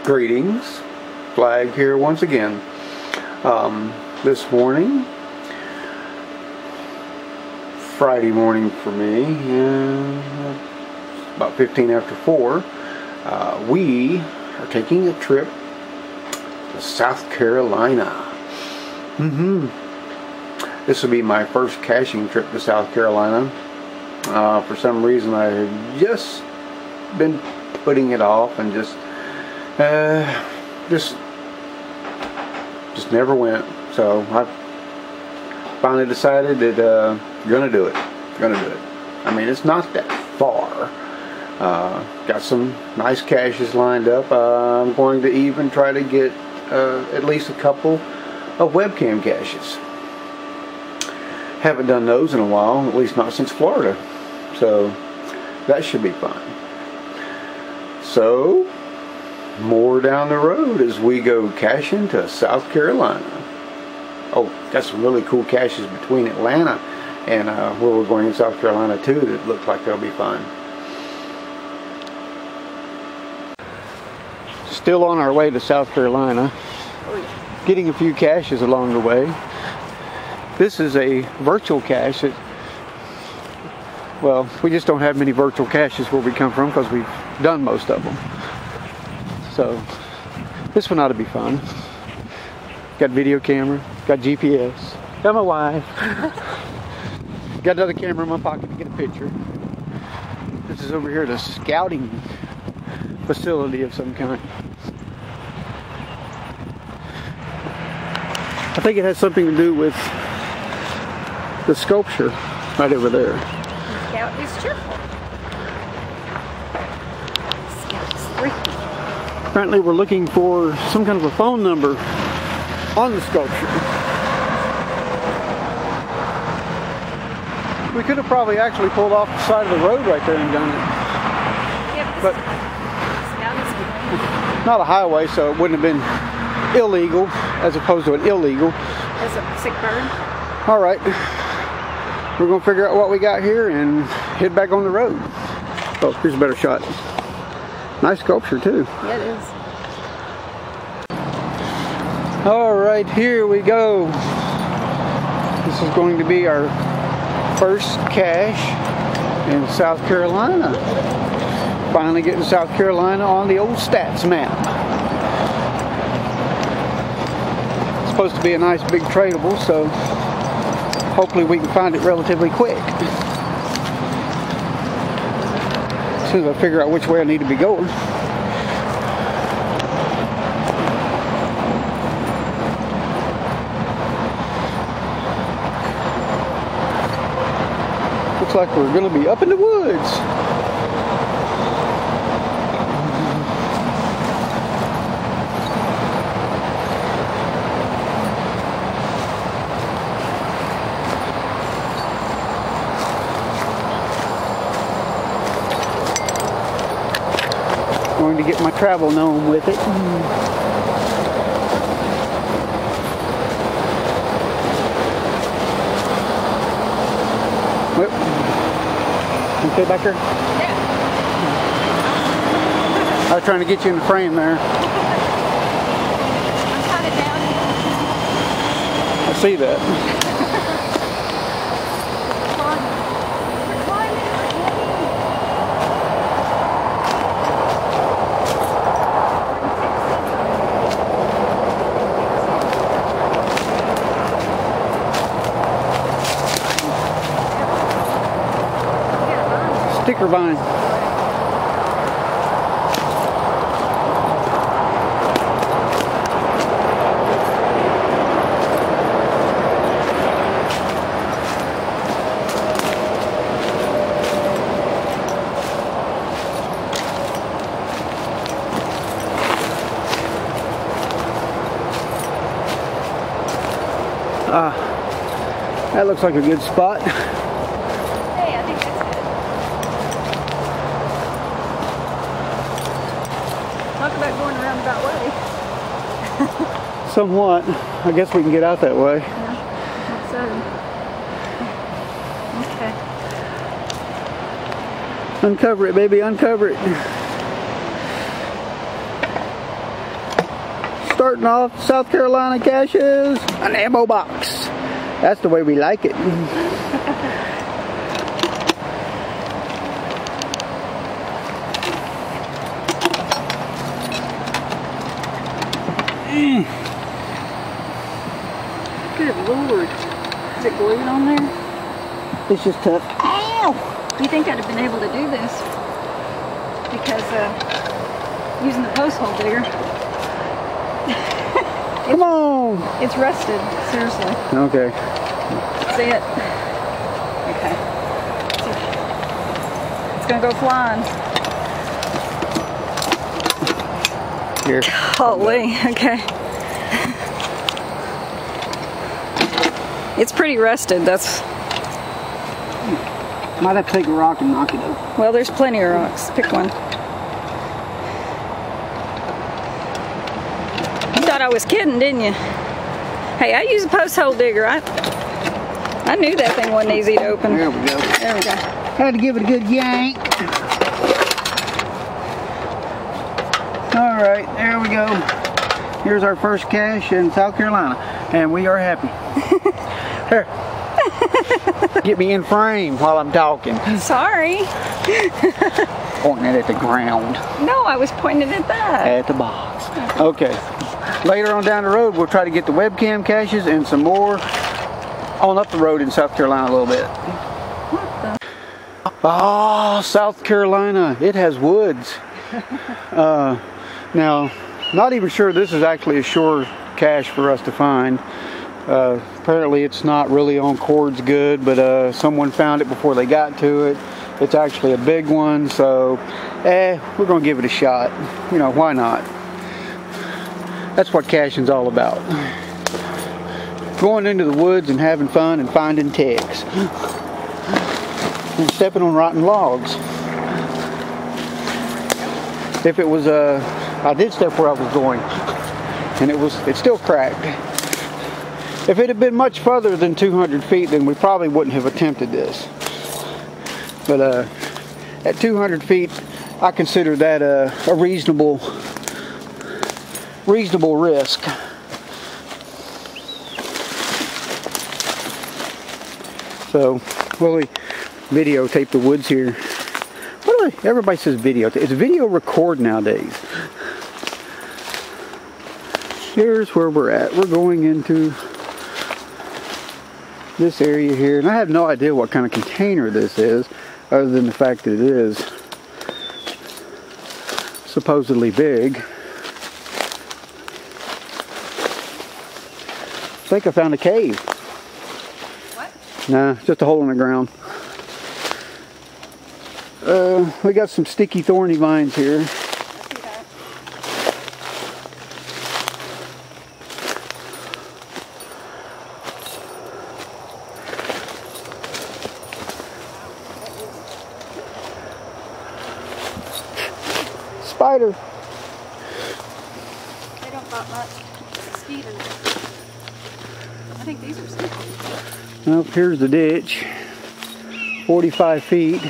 Greetings, Flag here once again. This morning, Friday morning for me, about 15 after 4, we are taking a trip to South Carolina. This will be my first caching trip to South Carolina. For some reason I have just been putting it off and just never went. So I finally decided that gonna do it. I mean, it's not that far. Got some nice caches lined up. I'm going to even try to get at least a couple of webcam caches. Haven't done those in a while, at least not since Florida. So that should be fun. So more down the road as we go caching to South Carolina. Oh, got some really cool caches between Atlanta and where we're going in South Carolina too that look like they'll be fun. Still on our way to South Carolina, getting a few caches along the way. This is a virtual cache. Well, we just don't have many virtual caches where we come from because we've done most of them. So this one ought to be fun. Got video camera, got GPS, got my wife, got another camera in my pocket to get a picture. This is over here at a scouting facility of some kind. I think it has something to do with the sculpture right over there. Scout is cheerful. Scout's thrifty. Apparently we're looking for some kind of a phone number on the sculpture. We could have probably actually pulled off the side of the road right there and done it. Yeah, but Scout is not a highway, so it wouldn't have been illegal as opposed to an illegal. As a sick bird. All right, we're gonna figure out what we got here and head back on the road. Oh, here's a better shot. Nice sculpture too. Yeah, it is. All right, here we go. This is going to be our first cache in South Carolina. Finally getting South Carolina on the old stats map. It's supposed to be a nice big tradable, so hopefully we can find it relatively quick. As soon as I figure out which way I need to be going. Looks like we're going to be up in the woods. Going to get my travel gnome with it. Well, okay back here? Yeah. I was trying to get you in the frame there. I'm kind of down here. I see that. Sticker vine. That looks like a good spot. Hey, I think that's good. Talk about going around that way. Somewhat. I guess we can get out that way. Yeah, I think so. Okay. Uncover it, baby, uncover it. starting off South Carolina caches, an ammo box. That's the way we like it. Good Lord. Is it glued on there? It's just tough. Ow! You think I'd have been able to do this because using the post hole digger. Come on! It's rusted, seriously. Okay. See it? Okay. It's gonna go flying. Here. Holy, okay. It's pretty rusted, that's... Might have to take a rock and knock it over. Well, there's plenty of rocks. Pick one. You thought I was kidding, didn't you? Hey, I use a post hole digger. I knew that thing wasn't easy to open. There we go. There we go. Had to give it a good yank. All right, there we go. Here's our first cache in South Carolina, and we are happy. Here. Get me in frame while I'm talking. Sorry. Pointing it at the ground. No, I was pointing at that. At the box. Okay. Later on down the road, we'll try to get the webcam caches and some more on up the road in South Carolina a little bit. What the? Oh, South Carolina. It has woods. Now, not even sure this is actually a sure cache for us to find. Apparently it's not really on cords good, but someone found it before they got to it. It's actually a big one, so we're gonna give it a shot. You know, why not? That's what caching's all about. Going into the woods and having fun and finding ticks. And stepping on rotten logs. If it was I did step where I was going, and it's still cracked. If it had been much further than 200 feet, then we probably wouldn't have attempted this. But at 200 feet, I consider that a reasonable risk. So, well, we videotape the woods here. Everybody says video. It's video record nowadays. Here's where we're at. We're going into this area here, and I have no idea what kind of container this is, other than the fact that it is supposedly big. I think I found a cave. What? Nah, just a hole in the ground. We got some sticky thorny vines here. I see that. Spider. They don't bite much. Mosquitoes. I think these are sticky. Well, here's the ditch. 45 feet.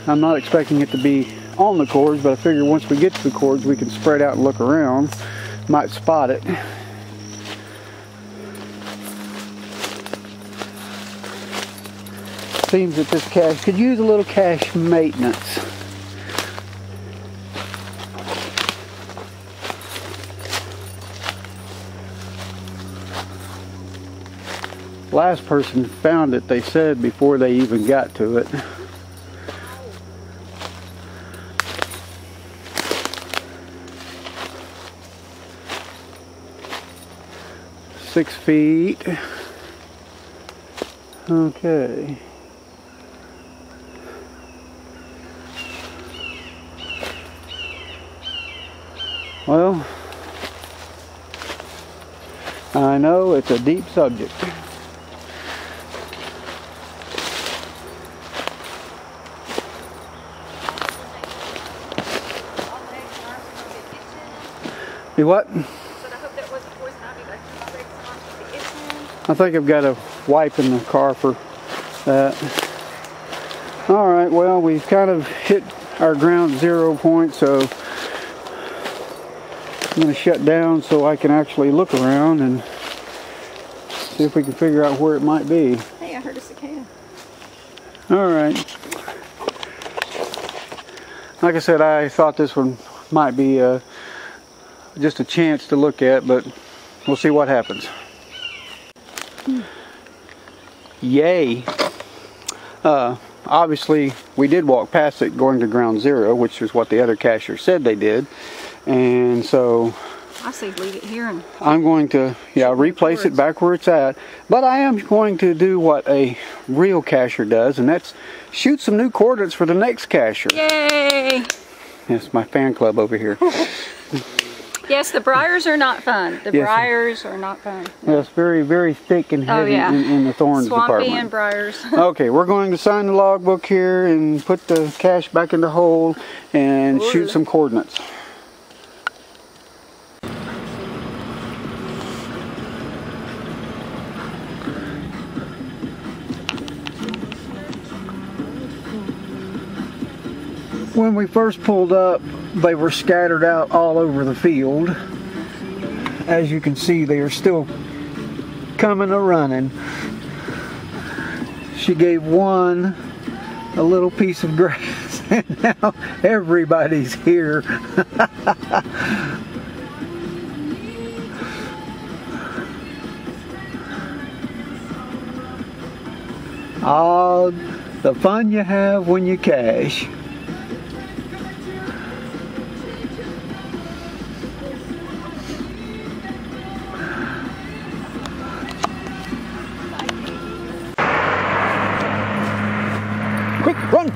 I'm not expecting it to be on the cords, but I figure once we get to the cords, we can spread out and look around. Might spot it. Seems that this cache could use a little cache maintenance. Last person found it, they said, before they even got to it. Six feet. Okay. Well, I know it's a deep subject. You what? I think I've got a wipe in the car for that. Alright, well, we've kind of hit our ground zero point, so I'm going to shut down so I can actually look around and see if we can figure out where it might be. Hey, I heard a cicada. Alright. Like I said, I thought this one might be just a chance to look at, but we'll see what happens. Yay! Obviously, we did walk past it going to ground zero, which is what the other cacher said they did. And so I say leave it here and I'm going to replace it back where it's at. But I am going to do what a real cacher does, and that's shoot some new coordinates for the next cacher. yay! Yes, my fan club over here. Yes, the briars are not fun. The briars are not fun. Yes, very, very thick and heavy in the thorns Swampy department. and briars. Okay, we're going to sign the logbook here and put the cache back in the hole and shoot some coordinates. When we first pulled up, they were scattered out all over the field. As you can see, they are still coming a running. She gave one a little piece of grass, and now everybody's here. Oh, the fun you have when you cache. Quick, run!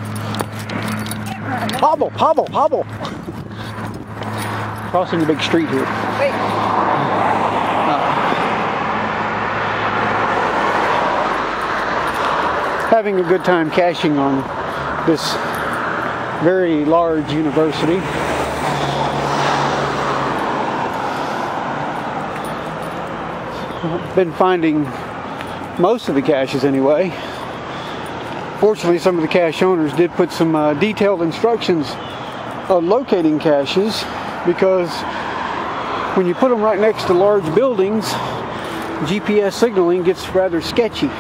Hobble, hobble, hobble! Crossing the big street here. Wait. Having a good time caching on this very large university. I've been finding most of the caches anyway. Fortunately, some of the cache owners did put some detailed instructions on locating caches, because when you put them right next to large buildings, GPS signaling gets rather sketchy.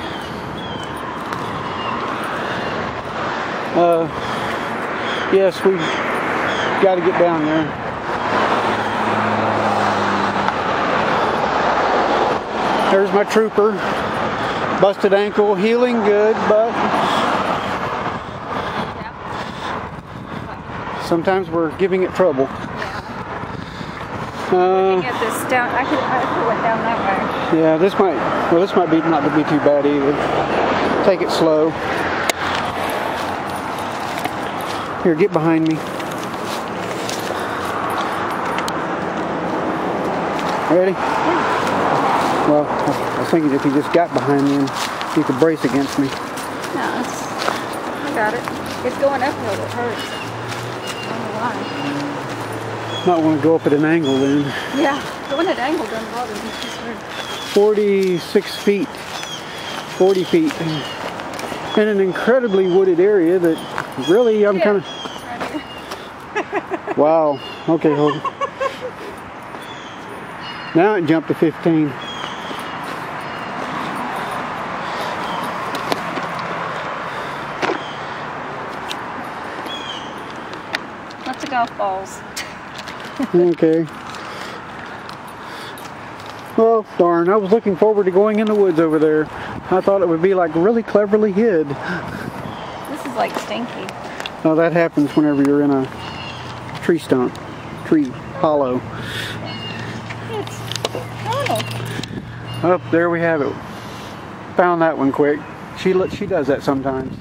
Yes, we got to get down there. There's my trooper. Busted ankle, healing good, but sometimes we're giving it trouble. Looking at this down, I could have went down that way. Yeah, this might be not to be too bad either. Take it slow. Here, get behind me. Ready? Well, I was thinking if you just got behind me and you could brace against me. No, I got it. It's going uphill, it hurts. I don't know why. Might want to go up at an angle then. Yeah, going at an angle doesn't bother me. It's just weird. 46 feet. 40 feet. In an incredibly wooded area that really I'm kind of... Right here. Wow. Okay, hold on. Now it jumped to 15. Lots of golf balls. Okay. Well, darn, I was looking forward to going in the woods over there. I thought it would be like really cleverly hid. This is like stinky. Oh, that happens whenever you're in a tree stump, tree hollow. It's Donald. Oh, there we have it. Found that one quick. She does that sometimes.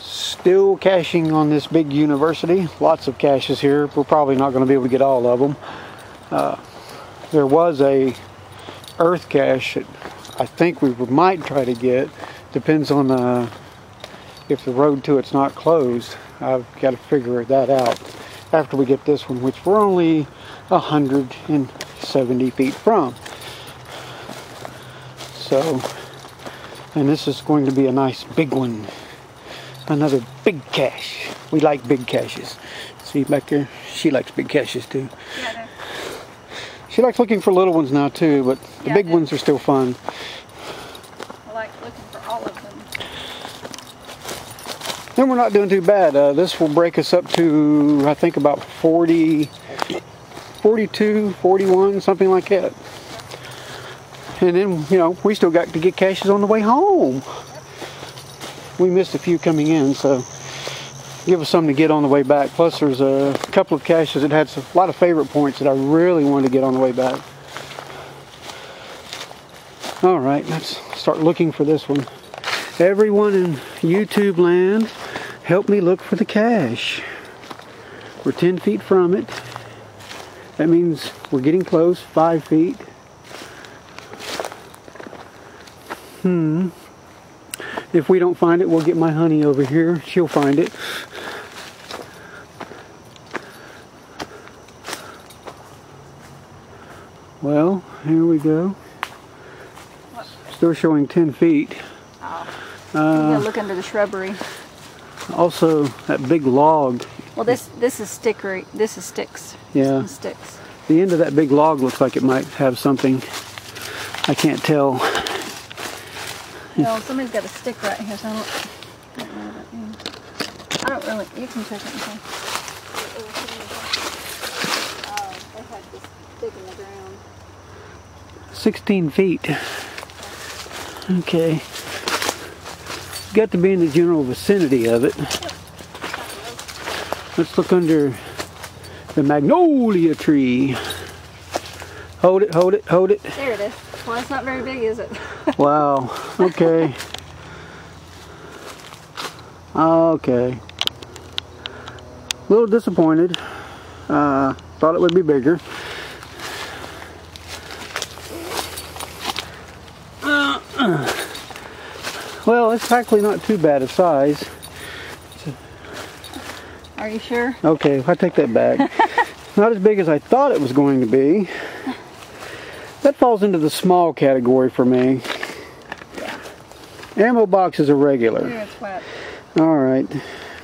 Still caching on this big university. Lots of caches here. We're probably not going to be able to get all of them. There was a earth cache that I think we might try to get. Depends on if the road to it's not closed. I've got to figure that out after we get this one, which we're only 170 feet from. So, and this is going to be a nice big one. Another big cache. We like big caches. See back there? She likes big caches too. Yeah, I do. She likes looking for little ones now too, but the big ones are still fun. I like looking for all of them. Then we're not doing too bad. This will break us up to, I think, about 40, 42, 41, something like that. And then, you know, we still got to get caches on the way home. We missed a few coming in, so give us something to get on the way back. Plus, there's a couple of caches that had a lot of favorite points that I really wanted to get on the way back. All right, let's start looking for this one. Everyone in YouTube land, help me look for the cache. We're 10 feet from it. That means we're getting close, 5 feet. If we don't find it, we'll get my honey over here. She'll find it. Well, here we go. Still showing 10 feet. Oh. You gotta look under the shrubbery. Also, that big log. Well, this is stickery. This is sticks. Yeah. This is sticks. The end of that big log looks like it might have something. I can't tell. No, somebody's got a stick right here, so I don't know what that means. I don't really. You can check it and see. Oh, they had this stick in the ground. 16 feet. Okay. Got to be in the general vicinity of it. Let's look under the magnolia tree. Hold it, hold it, hold it. There it is. Well, it's not very big, is it? Wow. Okay. Okay. A little disappointed. Thought it would be bigger. Well, it's actually not too bad a size. Are you sure? Okay, I take that back. Not as big as I thought it was going to be. That falls into the small category for me. Yeah. Ammo box is a regular. Here, it's wet. Alright.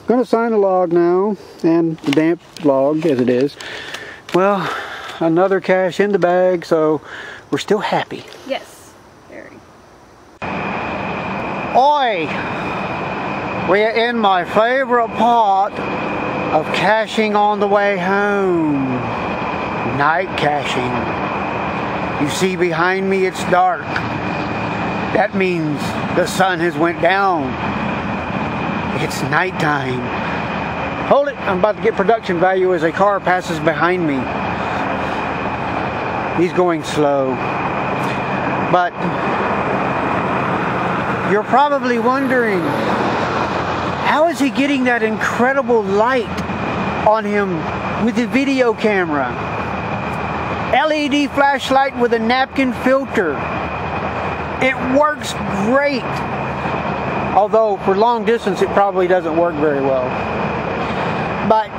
Going to sign a log now, and the damp log as it is. Well, another cache in the bag, so we're still happy. Yes. Very. Oi! We're in my favorite part of caching on the way home. Night caching. You see behind me it's dark. That means the sun has went down. It's nighttime. Hold it, I'm about to get production value as a car passes behind me. He's going slow. But you're probably wondering, how is he getting that incredible light on him with the video camera? LED flashlight with a napkin filter. It works great. Although for long distance it probably doesn't work very well. But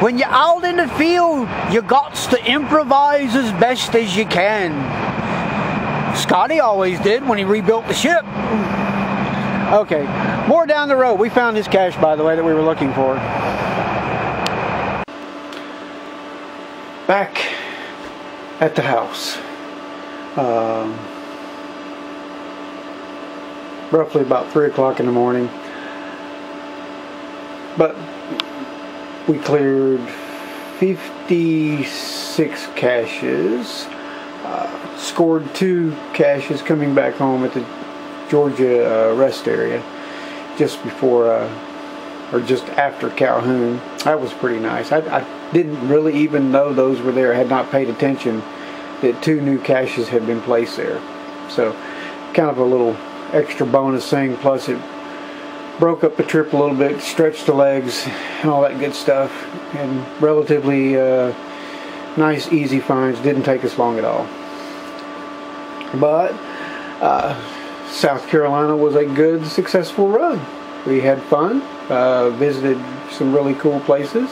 when you're out in the field, you got to improvise as best as you can. Scotty always did when he rebuilt the ship. Okay, more down the road. We found this cache, by the way, that we were looking for. Back at the house. Roughly about 3 o'clock in the morning. But we cleared 56 caches. Scored 2 caches coming back home at the Georgia rest area just before or just after Calhoun. That was pretty nice. I didn't really even know those were there. I had not paid attention that 2 new caches had been placed there. So kind of a little extra bonus thing. Plus it broke up the trip a little bit, stretched the legs and all that good stuff. And relatively nice, easy finds. Didn't take us long at all. But South Carolina was a good, successful run. We had fun, visited some really cool places,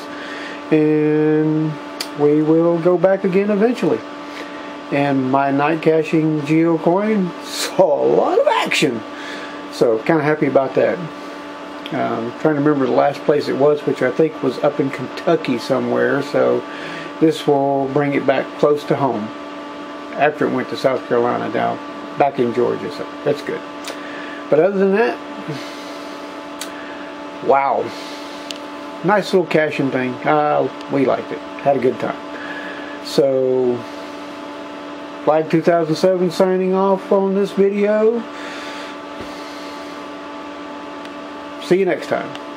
and we will go back again eventually. And my night caching geocoin saw a lot of action, so kind of happy about that. Trying to remember the last place it was, which I think was up in Kentucky somewhere. So this will bring it back close to home after it went to South Carolina, now back in Georgia. So that's good. But other than that, wow, nice little caching thing. We liked it, had a good time. So Flag 2007 signing off on this video. See you next time.